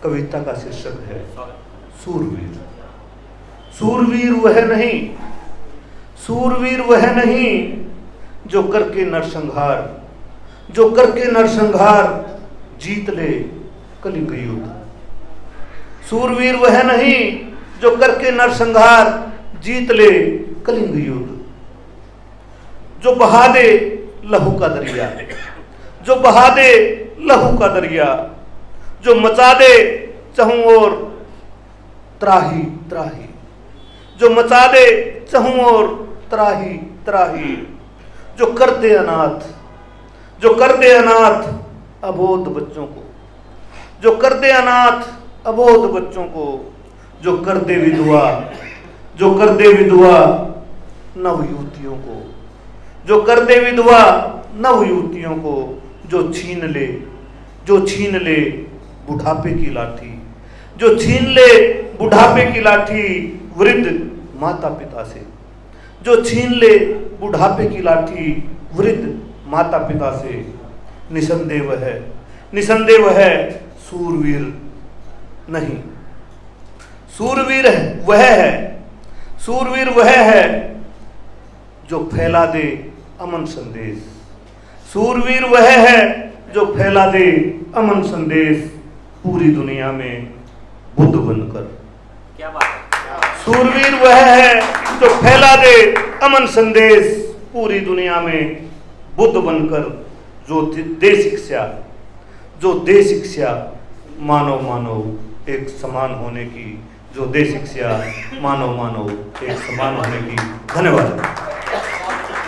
कविता का शीर्षक है सूरवीर। सूरवीर वह नहीं, सूरवीर वह नहीं जो करके नरसंहार, जो करके नरसंहार जीत ले कलिंग युद्ध। सूरवीर वह नहीं जो करके नरसंहार जीत ले कलिंग युद्ध। जो बहा दे लहू का दरिया, जो बहा दे लहू का दरिया, जो मचा दे चहुं ओर त्राही त्राही, जो मचा दे चहुं ओर त्राही त्राही। जो कर दे अनाथ, जो कर दे अनाथ अबोध बच्चों को, जो कर दे अनाथ अबोध बच्चों को। जो कर दे विधवा, जो कर दे विधवा नवयुवतियों को, जो कर दे विधवा नवयुवतियों को। जो छीन ले, जो छीन ले बुढ़ापे की लाठी, जो छीन ले बुढ़ापे की लाठी वृद्ध माता पिता से। जो छीन ले बुढ़ापे की लाठी वृद्ध माता पिता से। निसंदेह वह है, निसंदेह वह है सूरवीर नहीं। सूरवीर वह है, सूरवीर वह है जो फैला दे अमन संदेश। सूरवीर वह है जो फैला दे अमन संदेश पूरी दुनिया में बुद्ध बनकर। क्या बात है। सूरवीर वह है जो फैला दे अमन संदेश पूरी दुनिया में बुद्ध बनकर। जो दे शिक्षा, जो दे शिक्षा मानव मानव एक समान होने की, जो दे शिक्षा मानव मानव एक समान होने की। धन्यवाद।